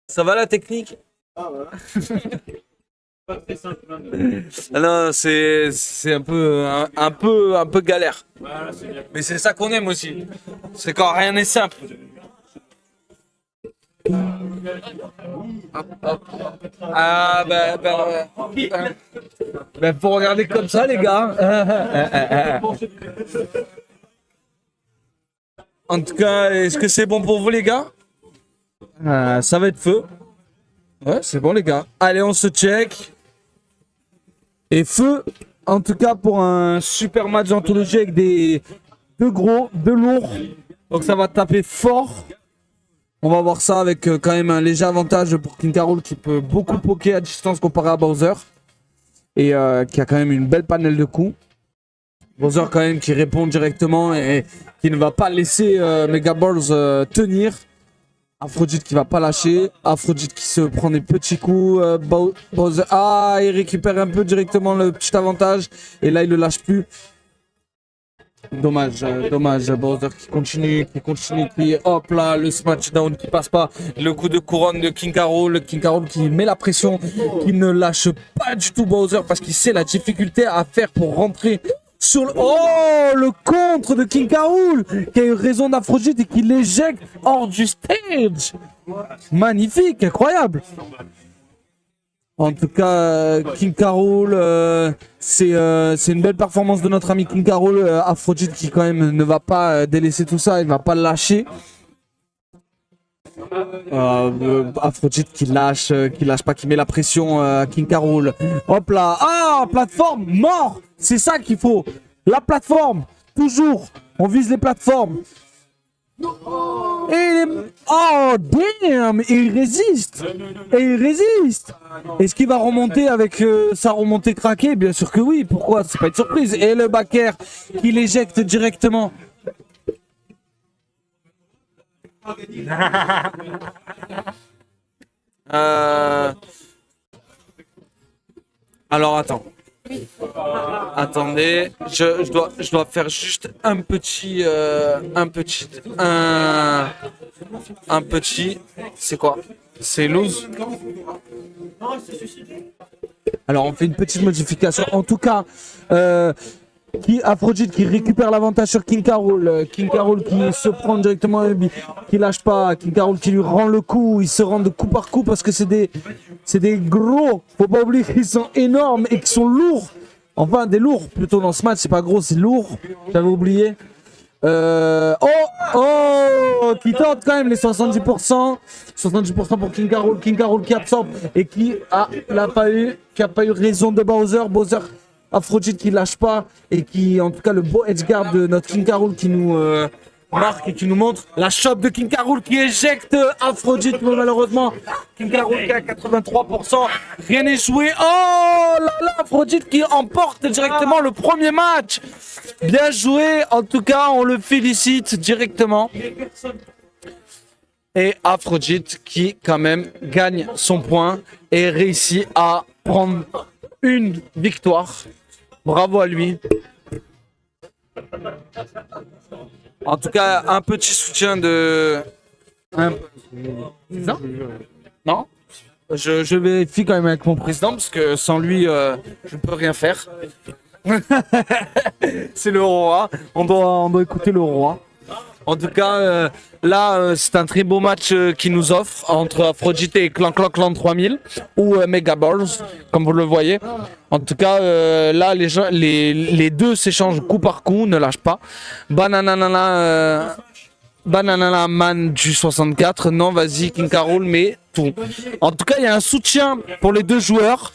Ça va la technique? Pas très simple. Hein. Ah non, c'est un peu galère. Voilà, c'est bien. Mais c'est ça qu'on aime aussi. C'est quand rien n'est simple. Hop, hop. Ah faut regarder comme ça les gars. En tout cas, est-ce que c'est bon pour vous les gars? Ça va être feu. Ouais, c'est bon les gars. Allez, on se check. Et feu, en tout cas pour un super match d'anthologie avec deux gros, deux lourds. Donc ça va taper fort. On va voir ça avec quand même un léger avantage pour King Carol qui peut beaucoup poker à distance comparé à Bowser. Et qui a quand même une belle panel de coups. Bowser quand même qui répond directement et qui ne va pas laisser Mega Balls tenir. Aphrodite qui va pas lâcher. Aphrodite qui se prend des petits coups. Bowser. Ah, il récupère un peu directement le petit avantage. Et là, il le lâche plus. Dommage, dommage. Bowser qui hop là, le smash down qui passe pas. Le coup de couronne de King Carol. King Carol qui met la pression. Qui ne lâche pas du tout Bowser parce qu'il sait la difficulté à faire pour rentrer. Sur le... Oh, le contre de King Carol qui a eu raison d'Aphrodite et qui l'éjecte hors du stage. Magnifique, incroyable. En tout cas, King Carol, c'est une belle performance de notre ami King Carol. Aphrodite qui quand même ne va pas délaisser tout ça, il ne va pas le lâcher. Aphrodite qui lâche pas, qui met la pression à King Carol. Hop là, ah, plateforme, mort. C'est ça qu'il faut. La plateforme, toujours. On vise les plateformes. Et oh damn, et il résiste. Et il résiste. Est-ce qu'il va remonter avec sa remontée craquée? Bien sûr que oui. Pourquoi? C'est pas une surprise. Et le back air qui l'éjecte directement. Alors attends. Attendez, je dois faire juste un petit, c'est quoi? C'est loose. Alors on fait une petite modification. En tout cas, Aphrodite qui récupère l'avantage sur King Carol. King Carol qui se prend directement, qui lâche pas. King Carol qui lui rend le coup. Ils se rendent coup par coup parce que c'est des gros. Faut pas oublier qu'ils sont énormes et qu'ils sont lourds. Enfin, des lourds plutôt dans ce match. C'est pas gros, c'est lourd. J'avais oublié. Qui tente quand même les 70%. 70% pour King Carol. King Carol qui absorbe et qui a pas eu raison de Bowser. Bowser. Aphrodite qui lâche pas et qui, en tout cas, le beau edgeguard de notre King Carol qui nous marque et qui nous montre la shot de King Carol qui éjecte Aphrodite, mais malheureusement King Carol qui est à 83%, rien n'est joué. Oh là là, Aphrodite qui emporte directement le premier match. Bien joué, en tout cas, on le félicite directement. Et Aphrodite qui, quand même, gagne son point et réussit à prendre une victoire. Bravo à lui. En tout cas, un petit soutien de... Non? Non? Je vérifie quand même avec mon président parce que sans lui, je ne peux rien faire. C'est le roi. On doit écouter le roi. En tout cas, là, c'est un très beau match qui nous offre entre Aphrodite et Clan 3000 ou Mega Balls, comme vous le voyez. En tout cas, là, les deux s'échangent coup par coup, ne lâchent pas. Banana Man du 64, non, vas-y, King Carol, mais tout. En tout cas, il y a un soutien pour les deux joueurs.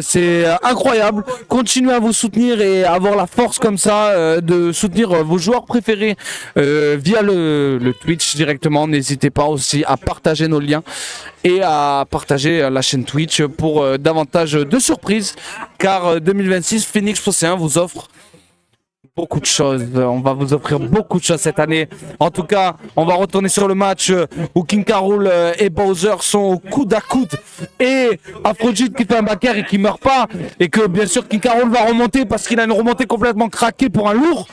C'est incroyable. Continuez à vous soutenir et à avoir la force comme ça de soutenir vos joueurs préférés via le Twitch directement. N'hésitez pas aussi à partager nos liens et à partager la chaîne Twitch pour davantage de surprises. Car 2026, Phoenix Océan vous offre beaucoup de choses. On va vous offrir beaucoup de choses cette année. En tout cas, on va retourner sur le match où King Carol et Bowser sont au coude à coude et Aphrodite qui fait un back air et qui meurt pas et que bien sûr King Carol va remonter parce qu'il a une remontée complètement craquée pour un lourd.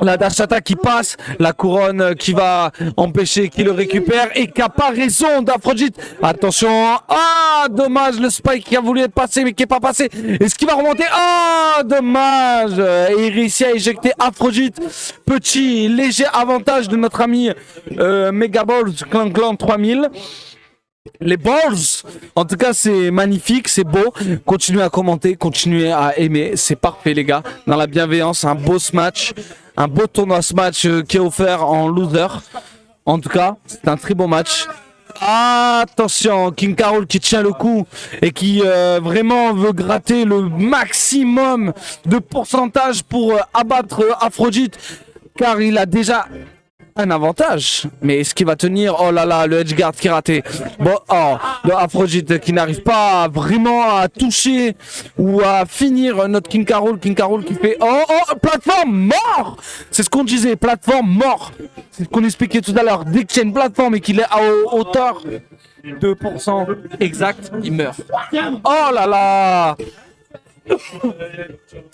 La dash attack qui passe, la couronne qui va empêcher qu'il le récupère et qui n'a pas raison d'Aphrodite. Attention, ah dommage le spike qui a voulu être passé mais qui n'est pas passé. Est-ce qu'il va remonter? Ah dommage. Et il réussit à éjecter Aphrodite. Petit léger avantage de notre ami Megaballs Clan 3000. Les balls, en tout cas c'est magnifique, c'est beau. Continuez à commenter, continuez à aimer, c'est parfait les gars. Dans la bienveillance, un beau match, un beau tournoi match qui est offert en loser. En tout cas, c'est un très beau match. Attention, King Carol qui tient le coup et qui vraiment veut gratter le maximum de pourcentage pour abattre Aphrodite, car il a déjà un avantage, mais est-ce qu'il va tenir? Oh là là, le edgeguard qui est raté. Bon, oh, le Aphrodite qui n'arrive pas vraiment à toucher ou à finir notre King Carol qui fait plateforme mort. C'est ce qu'on disait, plateforme mort. C'est ce qu'on expliquait tout à l'heure. Dès qu'il y a une plateforme et qu'il est à hauteur 2% exact, il meurt. Oh là là.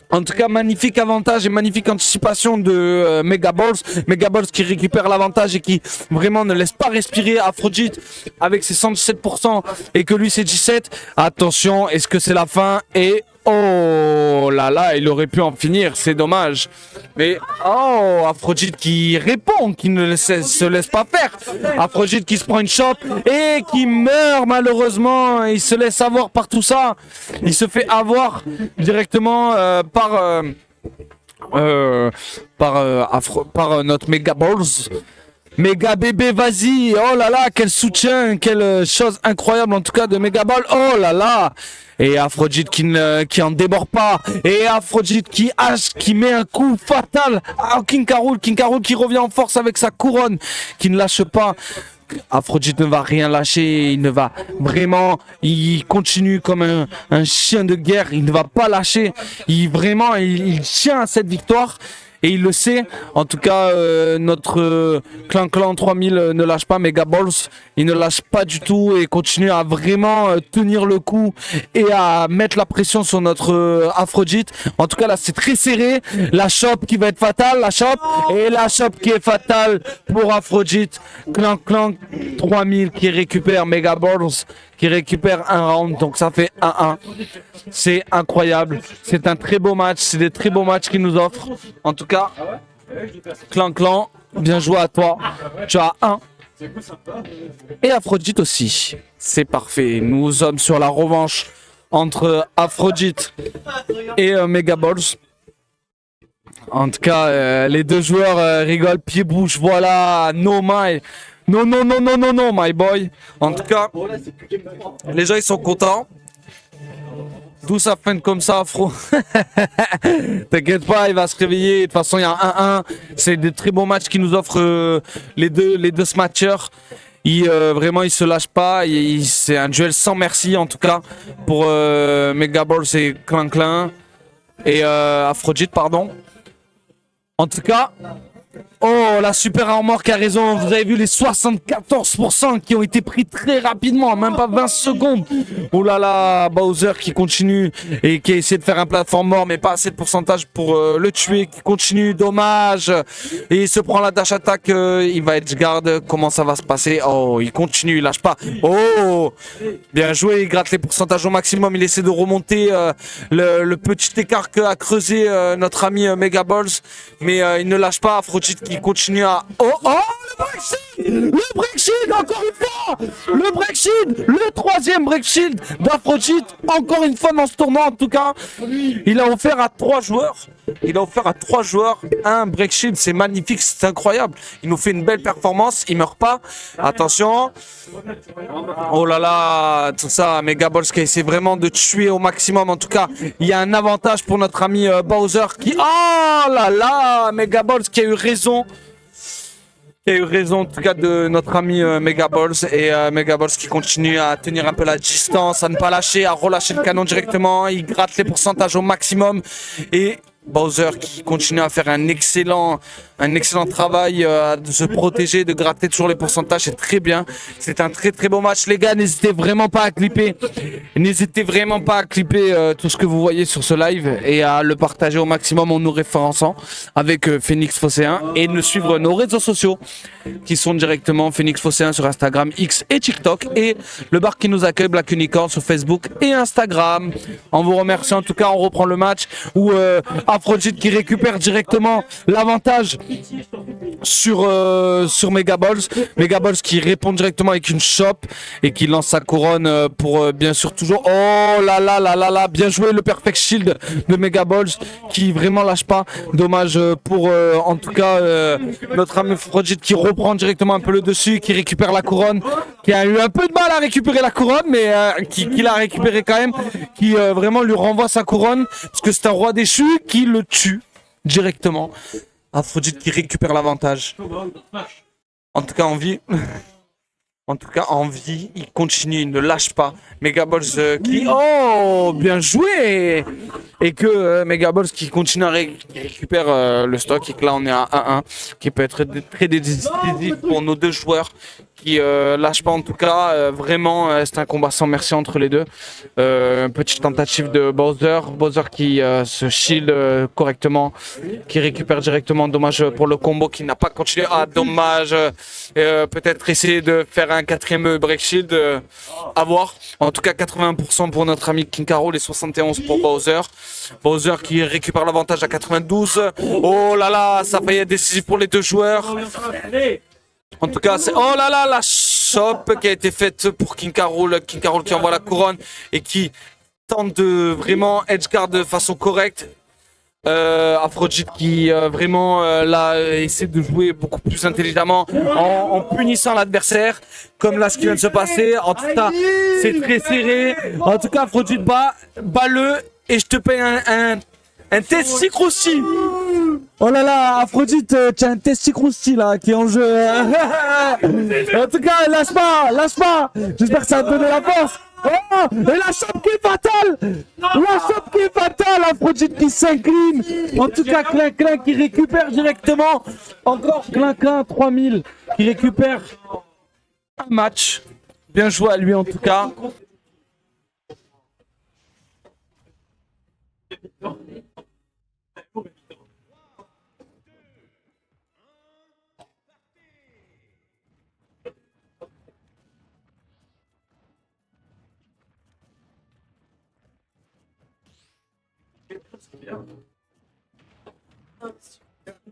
En tout cas, magnifique avantage et magnifique anticipation de Megaballs. Megaballs qui récupère l'avantage et qui vraiment ne laisse pas respirer Aphrodite avec ses 117% et que lui c'est 17. Attention, est-ce que c'est la fin? Et oh là là, il aurait pu en finir, c'est dommage. Mais oh, Aphrodite qui répond, qui ne se laisse pas faire. Aphrodite qui se prend une chope et qui meurt malheureusement. Il se laisse avoir par tout ça. Il se fait avoir directement par notre Megaballs. Méga bébé, vas-y. Oh là là, quel soutien, quelle chose incroyable en tout cas de Megaball. Oh là là. Et Aphrodite qui en déborde pas. Et Aphrodite qui met un coup fatal à King Carol. King Carol qui revient en force avec sa couronne, qui ne lâche pas. Aphrodite ne va rien lâcher, il ne va vraiment, il continue comme un chien de guerre, il ne va pas lâcher, il tient à cette victoire. Et il le sait, en tout cas, notre Clan 3000 ne lâche pas, Megaballs, il ne lâche pas du tout et continue à vraiment tenir le coup et à mettre la pression sur notre Aphrodite. En tout cas, là, c'est très serré. La chope qui va être fatale, la chope, et la chope qui est fatale pour Aphrodite. Clan 3000 qui récupère Megaballs, qui récupère un round, donc ça fait 1-1. C'est incroyable, c'est un très beau match, c'est des très beaux matchs qu'ils nous offrent. En tout cas, Clan, bien joué à toi, tu as 1. Et Aphrodite aussi, c'est parfait. Nous sommes sur la revanche entre Aphrodite et Megaballs. En tout cas, les deux joueurs rigolent, pied bouche, voilà, no my. Non, my boy. En tout cas, les gens ils sont contents. D'où ça freine comme ça, Afro. T'inquiète pas, il va se réveiller. De toute façon, il y a un 1-1. C'est des très bons matchs qui nous offrent les deux smatchers. Vraiment, ils se lâchent pas. C'est un duel sans merci, en tout cas, pour Megaballs et Clan et Aphrodite, pardon. En tout cas, oh, la Super Armor qui a raison. Vous avez vu les 74% qui ont été pris très rapidement, même pas 20 secondes. Oh là là, Bowser qui continue et qui essaie de faire un plateforme mort, mais pas assez de pourcentage pour le tuer. Qui continue, dommage. Et il se prend la dash attack. Il va être garde. Comment ça va se passer? Oh, il continue, il lâche pas. Oh, bien joué. Il gratte les pourcentages au maximum. Il essaie de remonter le petit écart qu'a creusé notre ami Megaballs, mais il ne lâche pas. Aphrodite qui continue à... Oh, le break shield! Le break shield, encore une fois! Le break shield! Le troisième break shield d'Aphrodite, encore une fois dans ce tournoi en tout cas. Il a offert à 3 joueurs. Un break shield, c'est magnifique, c'est incroyable. Il nous fait une belle performance, il meurt pas. Attention. Oh là là, tout ça, Megaballs qui essaie vraiment de tuer au maximum. En tout cas, il y a un avantage pour notre ami Bowser qui... Oh là là, Megaballs qui a eu raison. En tout cas de notre ami Megaballs et Megaballs qui continue à tenir un peu la distance, à ne pas lâcher, à relâcher le canon directement. Il gratte les pourcentages au maximum et Bowser qui continue à faire un excellent un excellent travail de se protéger, de gratter toujours les pourcentages, c'est très bien. C'est un très très beau match, les gars. N'hésitez vraiment pas à clipper. N'hésitez vraiment pas à clipper tout ce que vous voyez sur ce live et à le partager au maximum en nous référençant avec Phoenix Phocéen et de suivre nos réseaux sociaux qui sont directement Phoenix Phocéen sur Instagram, X et TikTok et le bar qui nous accueille, Black Unicorn sur Facebook et Instagram. On vous remercie en tout cas, on reprend le match où Aphrodite qui récupère directement l'avantage sur Megaballs. Megaballs qui répond directement avec une chope et qui lance sa couronne pour bien sûr toujours. Oh là là là là là, bien joué le Perfect Shield de Megaballs qui vraiment lâche pas. Dommage pour en tout cas notre ami Aphrodite qui reprend directement un peu le dessus, qui récupère la couronne, qui a eu un peu de mal à récupérer la couronne, mais qui l'a récupéré quand même, qui vraiment lui renvoie sa couronne parce que c'est un roi déchu qui le tue directement. Aphrodite qui récupère l'avantage. En tout cas, en vie. En tout cas, en vie, il continue, il ne lâche pas. Megaballs qui... Oh, bien joué. Et que Megaballs qui continue à récupérer le stock. Et que là, on est à 1-1. Qui peut être très décisif pour nos deux joueurs. Qui lâchent pas en tout cas. Vraiment, c'est un combat sans merci entre les deux. Petite tentative de Bowser. Bowser qui se shield correctement. Qui récupère directement. Dommage pour le combo qui n'a pas continué. Ah, dommage. Peut-être essayer de faire un quatrième break shield. À voir. En tout cas, 80% pour notre ami King Carol et 71 pour Bowser. Bowser qui récupère l'avantage à 92. Oh là là, ça va être décisif pour les deux joueurs. En tout cas, c'est... Oh là là, la chope qui a été faite pour King Carol. King Carol qui envoie la couronne et qui tente de vraiment edgeguard de façon correcte. Aphrodite qui vraiment là essaie de jouer beaucoup plus intelligemment en punissant l'adversaire comme là ce qui vient de se passer. En tout cas c'est très serré. En tout cas Aphrodite bat-le et je te paye un testi crousti. Oh là là, Aphrodite, tu as un testi crousti là qui est en jeu. En tout cas, lâche pas. J'espère que ça va te donner la force. Oh, et la chope qui est fatale. La chope qui est fatale. Aphrodite qui s'incline. En tout cas, Clin qui récupère directement. Encore Clin 3000 qui récupère un match. Bien joué à lui en tout cas.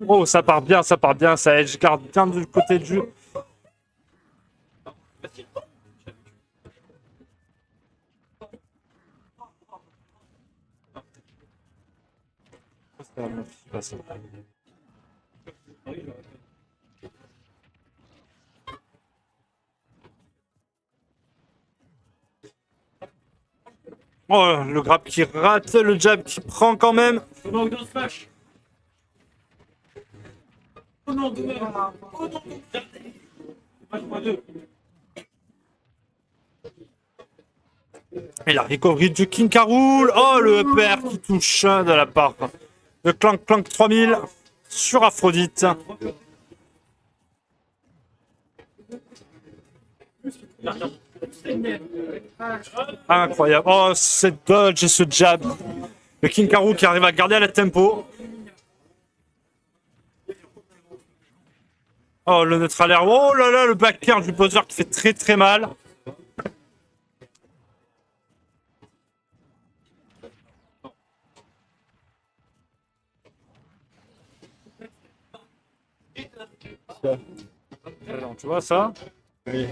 Oh, ça part bien, ça edgeguard bien du côté du jeu. Oh, le grab qui rate, le jab qui prend quand même. Et la recovery du King Carol. Oh, le upper qui touche de la part de Clank 3000 sur Aphrodite. Incroyable. Oh, cette dodge et ce jab. Le King Carol qui arrive à garder le tempo. Oh, le neutral air. Oh là là, le back air du Bowser qui fait très très mal. Alors, tu vois ça? Oui.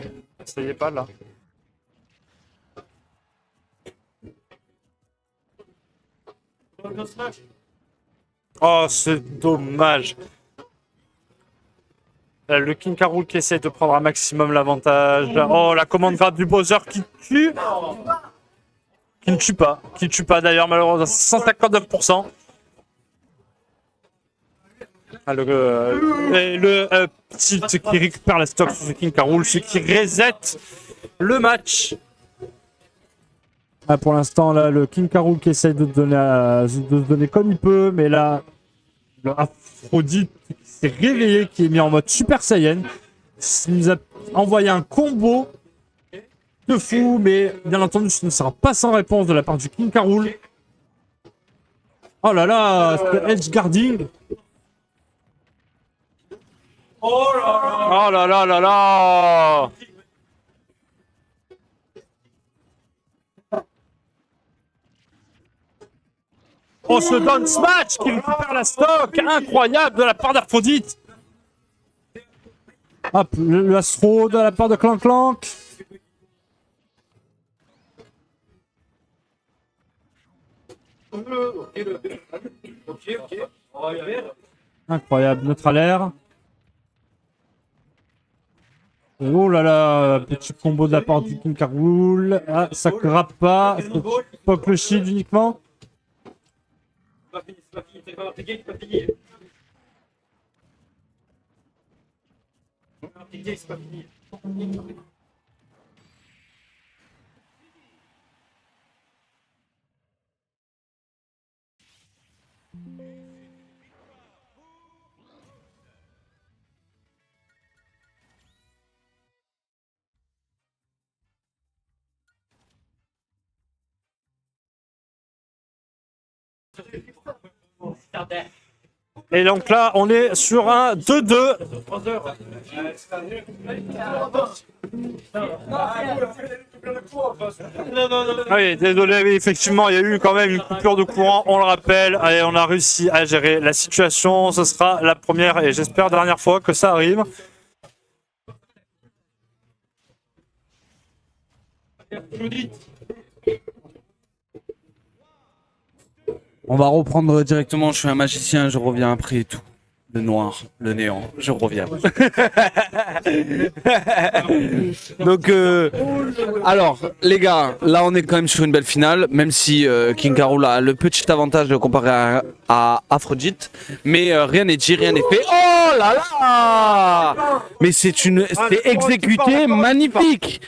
Ça y est pas là. Oh, c'est dommage. Le King Carol qui essaie de prendre un maximum l'avantage. Oh, la commande grave du Bowser qui tue. Qui ne tue pas. Qui ne tue pas d'ailleurs, malheureusement. 159%. Ah, le tilt qui récupère la stock sur King Carol, ce qui reset le match. Ah, pour l'instant, là, le King Carol qui essaie de se donner comme il peut, mais là, Le Aphrodite qui s'est réveillé, qui est mis en mode Super Saiyan. Il nous a envoyé un combo de fou, mais bien entendu, ce ne sera pas sans réponse de la part du King K. Rool. Oh là là, ce edge guarding. Oh là là là là. Oh, ce down smash qui récupère la stock, incroyable de la part d'Aphrodite. Hop, le astro de la part de Clank Clank. Incroyable, neutral air. Oh là là, petit combo de la part du King K. Rool. Ah, ça grappe pas. Ça poke le shield uniquement. C'est pas fini, c'est pas fini, c'est pas fini. C'est pas fini. Et donc là, on est sur un 2-2. Oui, désolé, oui, effectivement, il y a eu quand même une coupure de courant, on le rappelle. Et on a réussi à gérer la situation. Ce sera la première et j'espère dernière fois que ça arrive. On va reprendre directement. Je suis un magicien, je reviens après et tout. Le noir, le néant, je reviens. Donc, alors, les gars, là on est quand même sur une belle finale, même si King K. Rool a le petit avantage comparé à Aphrodite, mais rien n'est dit, rien n'est fait. Oh là là! Mais c'est exécuté magnifique.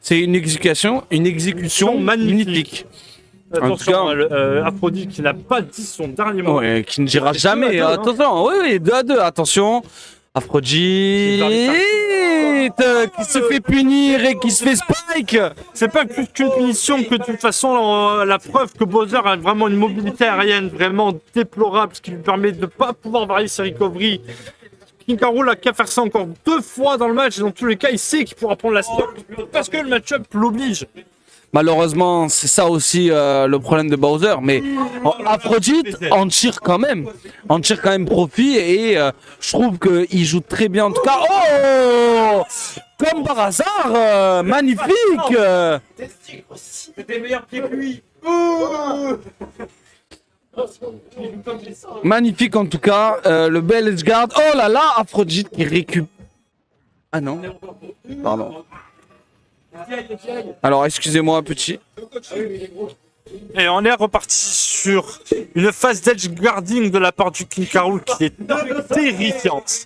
C'est une exécution magnifique. Attention, Aphrodite qui n'a pas dit son dernier mot. Ouais, qui ne dira jamais. Attention, oui, 2-2. Attention, Aphrodite qui se fait punir et qui se fait spike. C'est pas plus qu'une punition que de toute façon la preuve que Bowser a vraiment une mobilité aérienne vraiment déplorable, ce qui lui permet de ne pas pouvoir varier ses recoveries. King K. Rool a qu'à faire ça encore 2 fois dans le match et dans tous les cas il sait qu'il pourra prendre la stock parce que le match-up l'oblige. Malheureusement, c'est ça aussi le problème de Bowser. Mais Aphrodite en tire quand même. En tire quand même profit. Et je trouve qu'il joue très bien. En tout cas, oh! Comme par hasard, magnifique! C'était meilleur pied que lui. Magnifique en tout cas. Le bel edgeguard. Oh là là, Aphrodite qui récupère. Ah non. Pardon. Alors, excusez-moi, petit. Et on est reparti sur une phase d'edge guarding de la part du King K. Rool qui est terrifiante.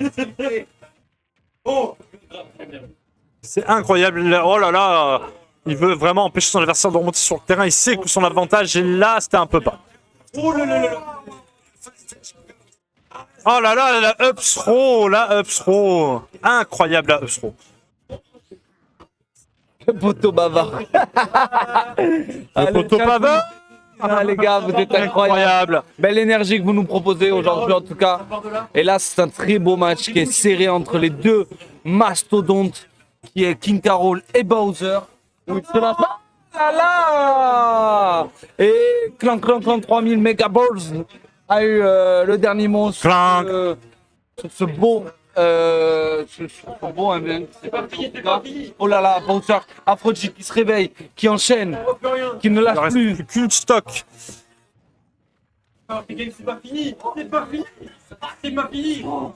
C'est incroyable. Oh là là, il veut vraiment empêcher son adversaire de remonter sur le terrain. Il sait que son avantage est là, c'était un peu pas. Oh là là, la up throw, incroyable la up throw. Le poteau bavard. Le poteau bavard. Ah, les gars, vous êtes incroyables. Belle énergie que vous nous proposez aujourd'hui en tout cas. Et là, c'est un très beau match qui est serré entre les deux mastodontes qui est King K. Rool et Bowser. Ah là. Et Clank Clank Clank 3000 Megaballs a eu le dernier mot sur ce beau event. Oh là là, Bowser, Aphrodite qui se réveille, qui enchaîne, qui ne lâche plus. Qu'une stock. C'est pas fini. C'est pas fini. C'est pas fini. Oh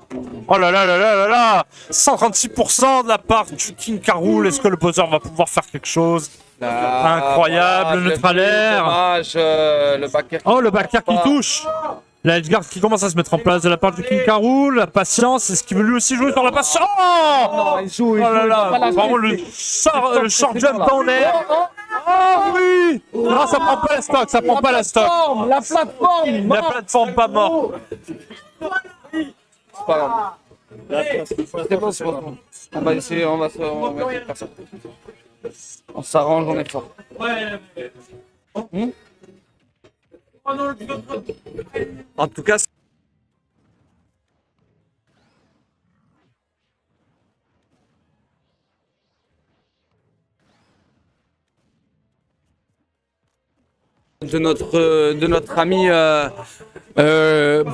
là là là là là là, 136% de la part du King K. Rool. Est-ce que le Bowser va pouvoir faire quelque chose? Incroyable, le neutral air. Le backer. Oh, le backer qui touche. La edgeguard qui commence à se mettre en place de la part du King K. Rool. La patience, est-ce qu'il veut lui aussi jouer sur la patience? Oh, Non, il joue, oh là là, vraiment le short jump down air. Oh oui. Non, ça prend pas la stock, ça prend pas la stock. La plateforme. La plateforme pas mort. C'est pas grave. C'est bon, c'est bon. On va essayer, on va essayer de faire ça. On s'arrange, on est fort. Ouais. Hmm. Oh non, le pilote. En tout cas, De notre ami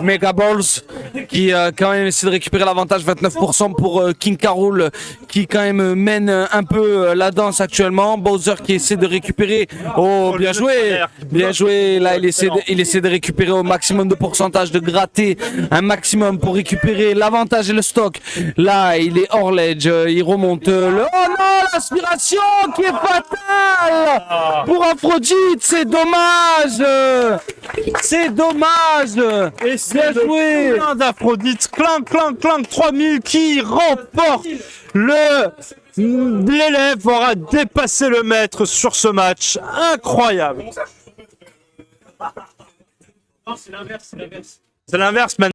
Mega Balls qui quand même essaie de récupérer l'avantage 29% pour King K. Rool qui quand même mène un peu la danse actuellement. Bowser qui essaie de récupérer. Oh, bien joué, bien joué. Là il essaie de récupérer au maximum de pourcentage, de gratter un maximum pour récupérer l'avantage et le stock. Là il est hors ledge, il remonte le... Oh non, l'aspiration qui est fatale pour Aphrodite, c'est dommage. C'est dommage. et c'est Bien joué. le plein d'Aphrodite. Clank, clank, clank, 3000 qui remporte l'élève aura dépassé le maître sur ce match. Incroyable. Non, c'est l'inverse, c'est l'inverse. C'est l'inverse maintenant.